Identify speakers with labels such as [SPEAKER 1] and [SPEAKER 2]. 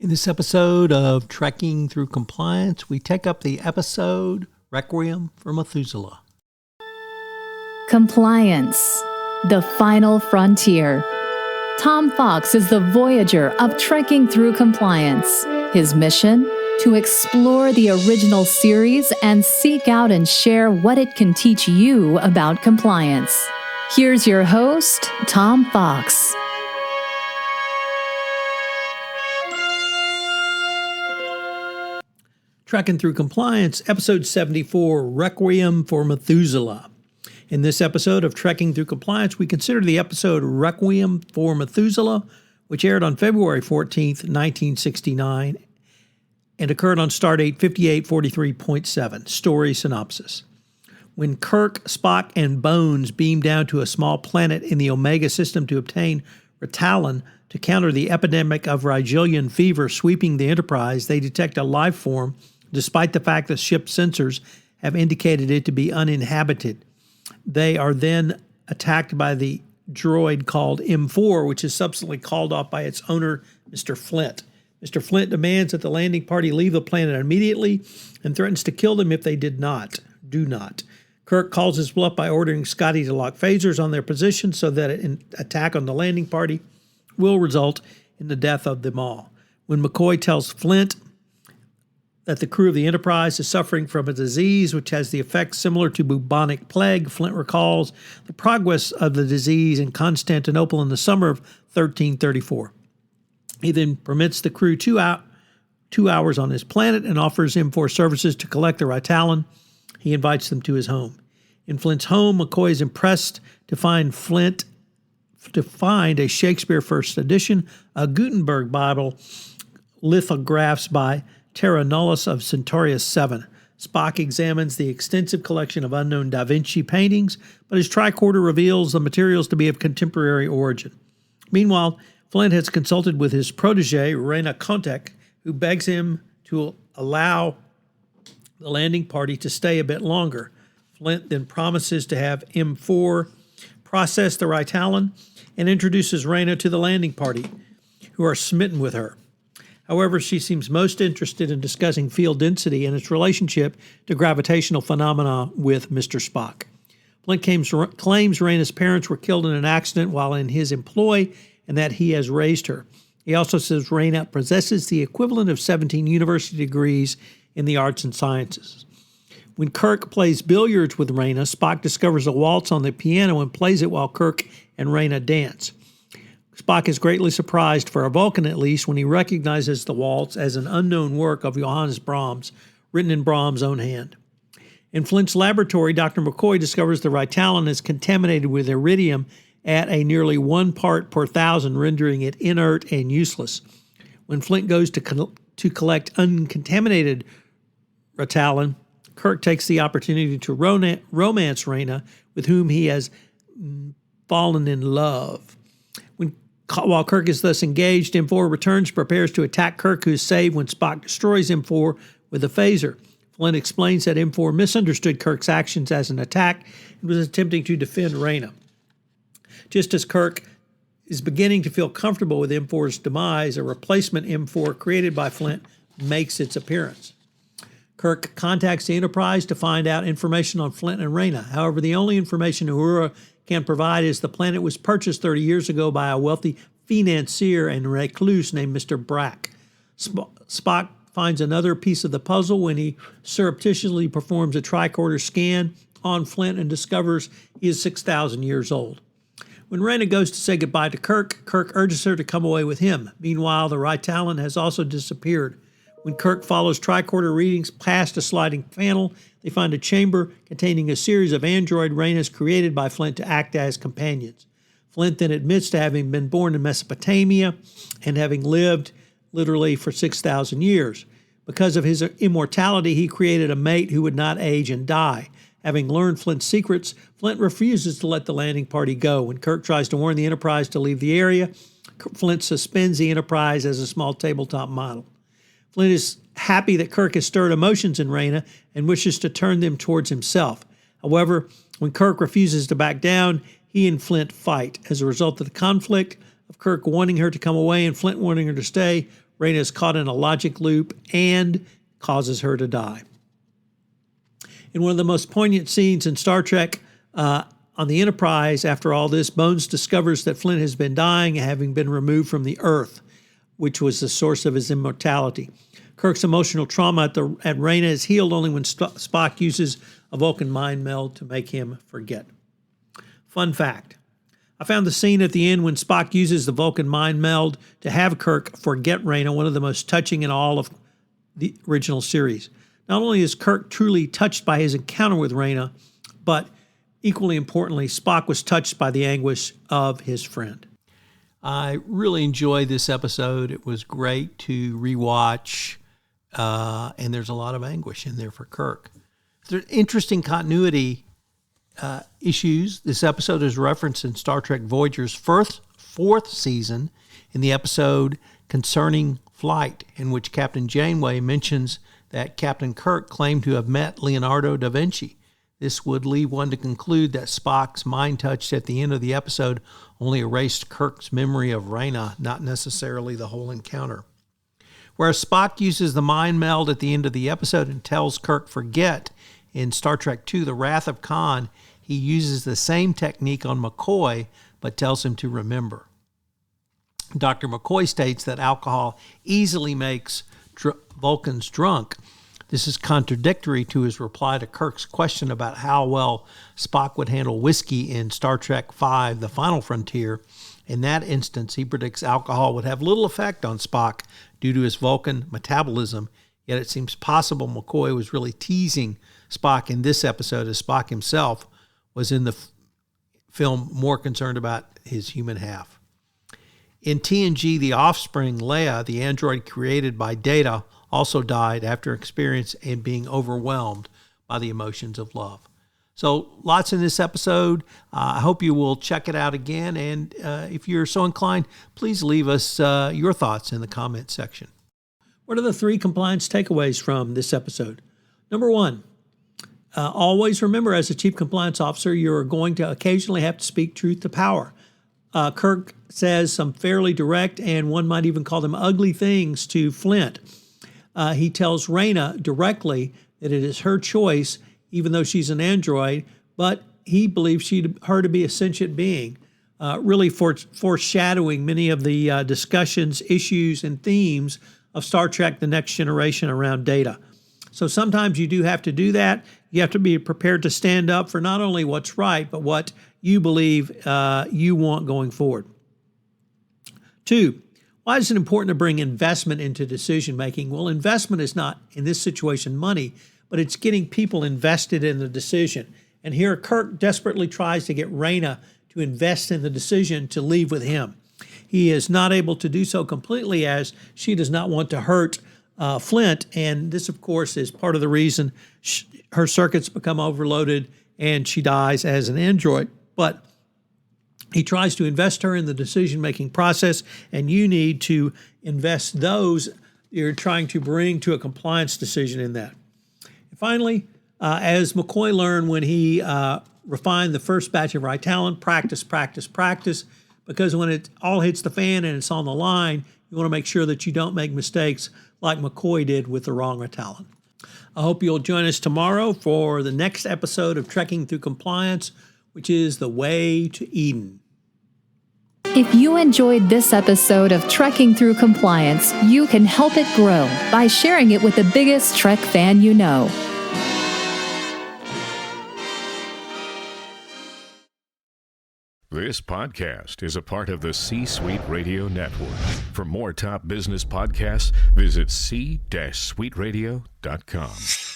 [SPEAKER 1] In this episode of Trekking Through Compliance, we take up the episode Requiem for Methuselah.
[SPEAKER 2] Compliance, the final frontier. Tom Fox is the voyager of Trekking Through Compliance. His mission? To explore the original series and seek out and share what it can teach you about compliance. Here's your host, Tom Fox.
[SPEAKER 1] Trekking Through Compliance, Episode 74, Requiem for Methuselah. In this episode of Trekking Through Compliance, we consider the episode Requiem for Methuselah, which aired on February 14th, 1969, and occurred on Stardate 5843.7. Story synopsis. When Kirk, Spock, and Bones beam down to a small planet in the Omega system to obtain Ritalin to counter the epidemic of Rigelian fever sweeping the Enterprise, they detect a life form despite the fact that ship's sensors have indicated it to be uninhabited. They are then attacked by the droid called M4, which is subsequently called off by its owner, Mr. Flint. Mr. Flint demands that the landing party leave the planet immediately and threatens to kill them if they do not. Kirk calls his bluff by ordering Scotty to lock phasers on their position so that an attack on the landing party will result in the death of them all. When McCoy tells Flint that the crew of the Enterprise is suffering from a disease which has the effects similar to bubonic plague, Flint recalls the progress of the disease in Constantinople in the summer of 1334. He then permits the crew 2 hours on his planet and offers M4 services to collect the Ritalin. He invites them to his home. In Flint's home, McCoy is impressed to find a Shakespeare first edition, a Gutenberg Bible, lithographs by Terra Nullis of Centaurus 7. Spock examines the extensive collection of unknown Da Vinci paintings, but his tricorder reveals the materials to be of contemporary origin. Meanwhile, Flint has consulted with his protege, Rena Kontek, who begs him to allow the landing party to stay a bit longer. Flint then promises to have M4 process the Ritalin and introduces Rena to the landing party, who are smitten with her. However, she seems most interested in discussing field density and its relationship to gravitational phenomena with Mr. Spock. Flint claims Rena's parents were killed in an accident while in his employ and that he has raised her. He also says Rena possesses the equivalent of 17 university degrees in the arts and sciences. When Kirk plays billiards with Rena, Spock discovers a waltz on the piano and plays it while Kirk and Rena dance. Spock is greatly surprised, for a Vulcan at least, when he recognizes the waltz as an unknown work of Johannes Brahms, written in Brahms' own hand. In Flint's laboratory, Dr. McCoy discovers the Ritalin is contaminated with iridium at a nearly 1 part per thousand, rendering it inert and useless. When Flint goes to collect uncontaminated Ritalin, Kirk takes the opportunity to romance Rena, with whom he has fallen in love. While Kirk is thus engaged, M4 returns, prepares to attack Kirk, who is saved when Spock destroys M4 with a phaser. Flint explains that M4 misunderstood Kirk's actions as an attack and was attempting to defend Rena. Just as Kirk is beginning to feel comfortable with M4's demise, a replacement M4 created by Flint makes its appearance. Kirk contacts the Enterprise to find out information on Flint and Rena. However, the only information Uhura can provide is the planet was purchased 30 years ago by a wealthy financier and recluse named Mr. Brack. Spock finds another piece of the puzzle when he surreptitiously performs a tricorder scan on Flint and discovers he is 6,000 years old. When Rena goes to say goodbye to Kirk, Kirk urges her to come away with him. Meanwhile, the Ritalin has also disappeared. When Kirk follows tricorder readings past a sliding panel, they find a chamber containing a series of android Renas created by Flint to act as companions. Flint then admits to having been born in Mesopotamia and having lived literally for 6,000 years. Because of his immortality, he created a mate who would not age and die. Having learned Flint's secrets, Flint refuses to let the landing party go. When Kirk tries to warn the Enterprise to leave the area, Flint suspends the Enterprise as a small tabletop model. Flint is happy that Kirk has stirred emotions in Rena and wishes to turn them towards himself. However, when Kirk refuses to back down, he and Flint fight. As a result of the conflict of Kirk wanting her to come away and Flint wanting her to stay, Reyna is caught in a logic loop and causes her to die. In one of the most poignant scenes in Star Trek, on the Enterprise, after all this, Bones discovers that Flint has been dying, having been removed from the Earth, which was the source of his immortality. Kirk's emotional trauma at Reyna is healed only when Spock uses a Vulcan mind meld to make him forget. Fun fact. I found the scene at the end when Spock uses the Vulcan mind meld to have Kirk forget Reyna one of the most touching in all of the original series. Not only is Kirk truly touched by his encounter with Reyna, but equally importantly, Spock was touched by the anguish of his friend. I really enjoyed this episode. It was great to rewatch, and there's a lot of anguish in there for Kirk. There's interesting continuity issues. This episode is referenced in Star Trek Voyager's fourth season in the episode Concerning Flight, in which Captain Janeway mentions that Captain Kirk claimed to have met Leonardo da Vinci. This would lead one to conclude that Spock's mind touch at the end of the episode only erased Kirk's memory of Reyna, not necessarily the whole encounter. Whereas Spock uses the mind meld at the end of the episode and tells Kirk forget, in Star Trek II, The Wrath of Khan, he uses the same technique on McCoy, but tells him to remember. Dr. McCoy states that alcohol easily makes Vulcans drunk. This is contradictory to his reply to Kirk's question about how well Spock would handle whiskey in Star Trek V, The Final Frontier. In that instance, he predicts alcohol would have little effect on Spock due to his Vulcan metabolism, yet it seems possible McCoy was really teasing Spock in this episode, as Spock himself was in the film more concerned about his human half. In TNG, The Offspring, Leia, the android created by Data, also died after experience and being overwhelmed by the emotions of love. So lots in this episode. I hope you will check it out again. And if you're so inclined, please leave us your thoughts in the comment section. What are the 3 compliance takeaways from this episode? Number 1, always remember, as a chief compliance officer, you're going to occasionally have to speak truth to power. Kirk says some fairly direct, and one might even call them ugly, things to Flint. He tells Reyna directly that it is her choice, even though she's an android, but he believes her to be a sentient being, really foreshadowing many of the discussions, issues, and themes of Star Trek The Next Generation around Data. So sometimes you do have to do that. You have to be prepared to stand up for not only what's right, but what you believe you want going forward. 2, why is it important to bring investment into decision making? Well, investment is not, in this situation, money, but it's getting people invested in the decision. And here Kirk desperately tries to get Reyna to invest in the decision to leave with him. He is not able to do so completely, as she does not want to hurt Flint, and this, of course, is part of the reason her circuits become overloaded and she dies as an android. But he tries to invest her in the decision-making process, and you need to invest those you're trying to bring to a compliance decision in that. And finally, as McCoy learned when he refined the first batch of Ritalin, practice, because when it all hits the fan and it's on the line, you want to make sure that you don't make mistakes like McCoy did with the wrong Ritalin. I hope you'll join us tomorrow for the next episode of Trekking Through Compliance, which is The Way to Eden.
[SPEAKER 2] If you enjoyed this episode of Trekking Through Compliance, you can help it grow by sharing it with the biggest Trek fan you know.
[SPEAKER 3] This podcast is a part of the C-Suite Radio Network. For more top business podcasts, visit c-suiteradio.com.